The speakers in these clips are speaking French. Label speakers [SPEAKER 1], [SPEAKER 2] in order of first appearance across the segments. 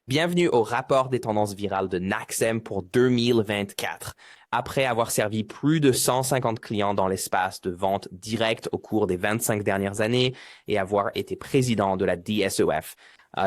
[SPEAKER 1] Bienvenue au rapport des tendances virales de Naxem pour 2024. Après avoir servi plus de 150 clients dans l'espace de vente directe au cours des 25 dernières années et avoir été président de la DSOF,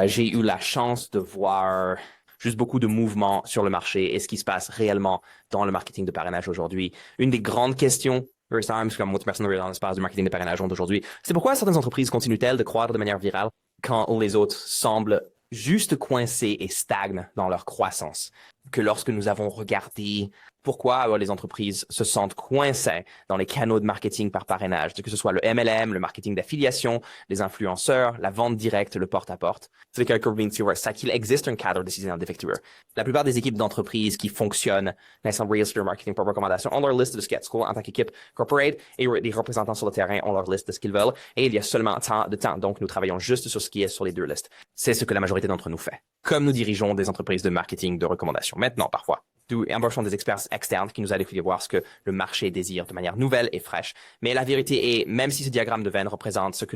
[SPEAKER 1] j'ai eu la chance de voir juste beaucoup de mouvements sur le marché et ce qui se passe réellement dans le marketing de parrainage aujourd'hui. Une des grandes questions First Time, comme autre personne dans l'espace du marketing de parrainage d'aujourd'hui, c'est pourquoi certaines entreprises continuent-elles de croître de manière virale quand les autres semblent juste coincés et stagnent dans leur croissance. Que lorsque nous avons regardé pourquoi les entreprises se sentent coincées dans les canaux de marketing par parrainage, que ce soit le MLM, le marketing d'affiliation, les influenceurs, la vente directe, le porte-à-porte, c'est qu'il existe un cadre décisionnel défectueux. La plupart des équipes d'entreprises qui fonctionnent dans le marketing par recommandation ont leur liste de ce qu'elles en tant qu'équipe corporate et les représentants sur le terrain ont leur liste de ce qu'ils veulent et il y a seulement tant de temps. Donc, nous travaillons juste sur ce qui est sur les deux listes. C'est ce que la majorité d'entre nous fait. Comme nous dirigeons des entreprises de marketing de recommandation. Maintenant, parfois, nous embauchons des experts externes qui nous aident à voir ce que le marché désire de manière nouvelle et fraîche. Mais la vérité est, même si ce diagramme de Venn représente ce que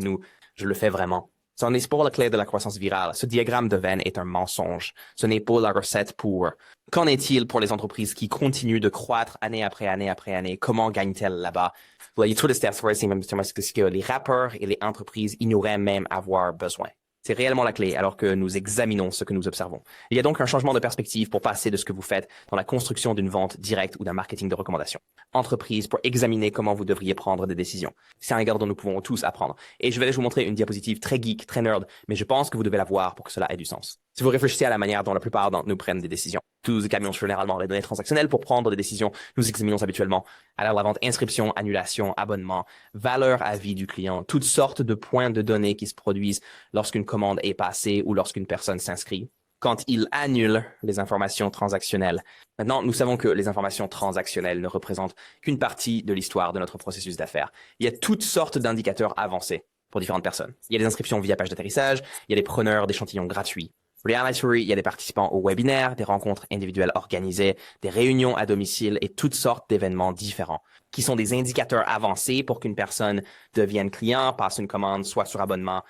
[SPEAKER 1] je le fais vraiment. Ce n'est pas la clé de la croissance virale. Ce diagramme de Venn est un mensonge. Ce n'est pas la recette pour. Qu'en est-il pour les entreprises qui continuent de croître année après année après année? Comment gagnent-elles là-bas? Il y a tous les steps pour essayer ce que les rappeurs et les entreprises ignoraient même avoir besoin. C'est réellement la clé alors que nous examinons ce que nous observons. Il y a donc un changement de perspective pour passer de ce que vous faites dans la construction d'une vente directe ou d'un marketing de recommandation. Entreprise pour examiner comment vous devriez prendre des décisions. C'est un égard dont nous pouvons tous apprendre. Et je vais vous montrer une diapositive très geek, très nerd, mais je pense que vous devez la voir pour que cela ait du sens. Si vous réfléchissez à la manière dont la plupart d'entre nous prennent des décisions, nous examinons généralement les données transactionnelles pour prendre des décisions. Nous examinons habituellement alors la vente, inscription, annulation, abonnement, valeur à vie du client, toutes sortes de points de données qui se produisent lorsqu'une commande est passée ou lorsqu'une personne s'inscrit. Quand il annule les informations transactionnelles. Maintenant, nous savons que les informations transactionnelles ne représentent qu'une partie de l'histoire de notre processus d'affaires. Il y a toutes sortes d'indicateurs avancés pour différentes personnes. Il y a des inscriptions via page d'atterrissage, il y a des preneurs d'échantillons gratuits. Reality, il y a des participants au webinaire, des rencontres individuelles organisées, des réunions à domicile et toutes sortes d'événements différents qui sont des indicateurs avancés pour qu'une personne devienne client, passe une commande, soit sur abonnement.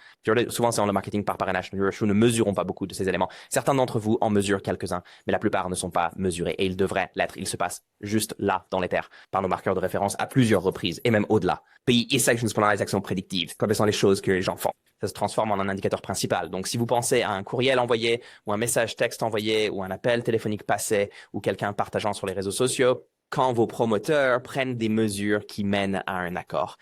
[SPEAKER 1] Souvent, c'est dans le marketing par parrainage. Nous ne mesurons pas beaucoup de ces éléments. Certains d'entre vous en mesurent quelques-uns, mais la plupart ne sont pas mesurés et ils devraient l'être. Ils se passent juste là, dans les terres, par nos marqueurs de référence à plusieurs reprises et même au-delà. Pays Sections pendant les actions prédictives, quelles sont les choses que les gens font. Ça se transforme en un indicateur principal. Donc, si vous pensez à un courriel envoyé ou un message texte envoyé ou un appel téléphonique passé ou quelqu'un partageant sur les réseaux sociaux, quand vos promoteurs prennent des mesures qui mènent à un accord.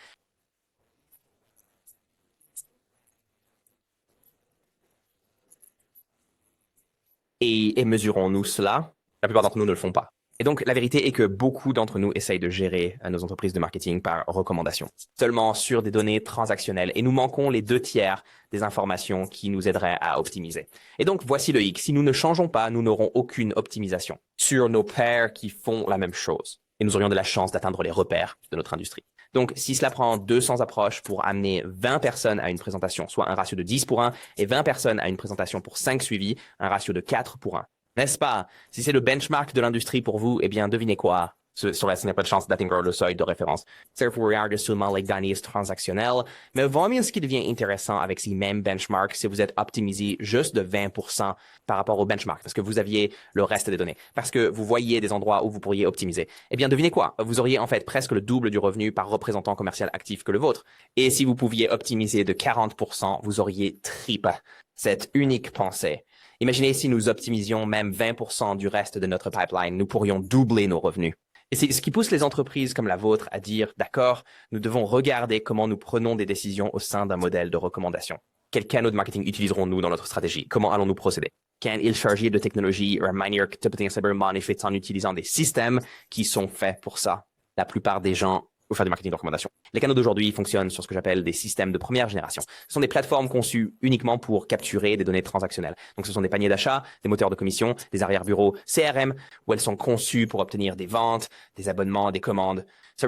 [SPEAKER 1] Et mesurons-nous cela? La plupart d'entre nous ne le font pas. Et donc, la vérité est que beaucoup d'entre nous essayent de gérer nos entreprises de marketing par recommandation, seulement sur des données transactionnelles. Et nous manquons les 2/3 des informations qui nous aideraient à optimiser. Et donc, voici le hic. Si nous ne changeons pas, nous n'aurons aucune optimisation sur nos pairs qui font la même chose. Et nous aurions de la chance d'atteindre les repères de notre industrie. Donc, si cela prend 200 approches pour amener 20 personnes à une présentation, soit un ratio de 10 pour 1, et 20 personnes à une présentation pour 5 suivis, un ratio de 4 pour 1. N'est-ce pas? Si c'est le benchmark de l'industrie pour vous, eh bien, devinez quoi? Sur la, ce n'est pas de chance d'atteindre le seuil de référence. Certes, vous regardez seulement les données transactionnelles, mais vraiment, ce qui devient intéressant avec ces mêmes benchmarks, c'est que vous êtes optimisé juste de 20% par rapport au benchmark, parce que vous aviez le reste des données, parce que vous voyez des endroits où vous pourriez optimiser. Eh bien, devinez quoi? Vous auriez en fait presque le double du revenu par représentant commercial actif que le vôtre. Et si vous pouviez optimiser de 40%, vous auriez triple cette unique pensée. Imaginez si nous optimisions même 20% du reste de notre pipeline, nous pourrions doubler nos revenus. Et c'est ce qui pousse les entreprises comme la vôtre à dire, d'accord, nous devons regarder comment nous prenons des décisions au sein d'un modèle de recommandation. Quels canaux de marketing utiliserons-nous dans notre stratégie? Comment allons-nous procéder? Can-il charger de technologie ou une manière de en utilisant des systèmes qui sont faits pour ça? La plupart des gens ou faire du marketing de recommandation. Les canaux d'aujourd'hui fonctionnent sur ce que j'appelle des systèmes de première génération. Ce sont des plateformes conçues uniquement pour capturer des données transactionnelles. Donc, ce sont des paniers d'achat, des moteurs de commission, des arrière-bureaux CRM, où elles sont conçues pour obtenir des ventes, des abonnements, des commandes. Vous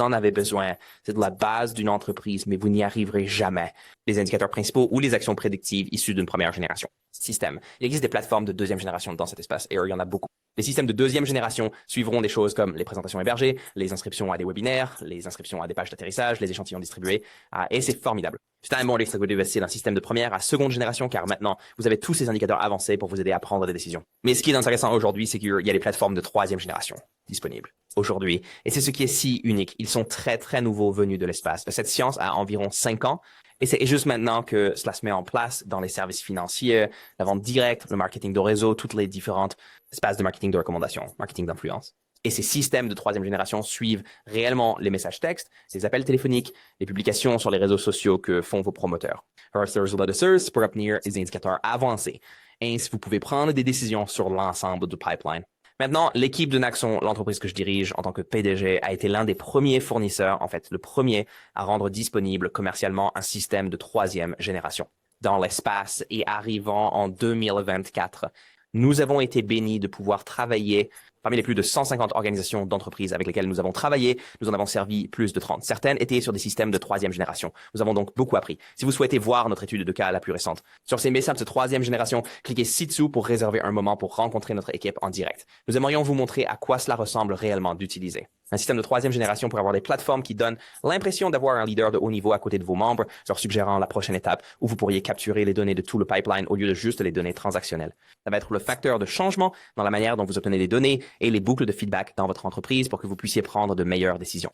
[SPEAKER 1] en avez besoin. C'est de la base d'une entreprise, mais vous n'y arriverez jamais. Les indicateurs principaux ou les actions prédictives issues d'une première génération. Système. Il existe des plateformes de deuxième génération dans cet espace et il y en a beaucoup. Les systèmes de deuxième génération suivront des choses comme les présentations hébergées, les inscriptions à des webinaires, les inscriptions à des pages d'atterrissage, les échantillons distribués, et c'est formidable. Finalement, l'extra-code c'est un système de première à seconde génération car maintenant, vous avez tous ces indicateurs avancés pour vous aider à prendre des décisions. Mais ce qui est intéressant aujourd'hui, c'est qu'il y a des plateformes de troisième génération disponibles aujourd'hui. Et c'est ce qui est si unique. Ils sont très, très nouveaux venus de l'espace. Cette science a environ 5 ans et c'est juste maintenant que cela se met en place dans les services financiers, la vente directe, le marketing de réseau, toutes les différentes espaces de marketing de recommandation, marketing d'influence. Et ces systèmes de troisième génération suivent réellement les messages textes, les appels téléphoniques, les publications sur les réseaux sociaux que font vos promoteurs. Pour obtenir des indicateurs avancés. Ainsi, vous pouvez prendre des décisions sur l'ensemble du pipeline. Maintenant, l'équipe de Naxon, l'entreprise que je dirige en tant que PDG, a été l'un des premiers fournisseurs, en fait, le premier à rendre disponible commercialement un système de troisième génération dans l'espace et arrivant en 2024. Nous avons été bénis de pouvoir travailler parmi les plus de 150 organisations d'entreprises avec lesquelles nous avons travaillé. Nous en avons servi plus de 30. Certaines étaient sur des systèmes de troisième génération. Nous avons donc beaucoup appris. Si vous souhaitez voir notre étude de cas la plus récente sur ces messages de troisième génération, cliquez ci-dessous pour réserver un moment pour rencontrer notre équipe en direct. Nous aimerions vous montrer à quoi cela ressemble réellement d'utiliser un système de troisième génération pour avoir des plateformes qui donnent l'impression d'avoir un leader de haut niveau à côté de vos membres, leur suggérant la prochaine étape où vous pourriez capturer les données de tout le pipeline au lieu de juste les données transactionnelles. Ça va être le facteur de changement dans la manière dont vous obtenez des données et les boucles de feedback dans votre entreprise pour que vous puissiez prendre de meilleures décisions.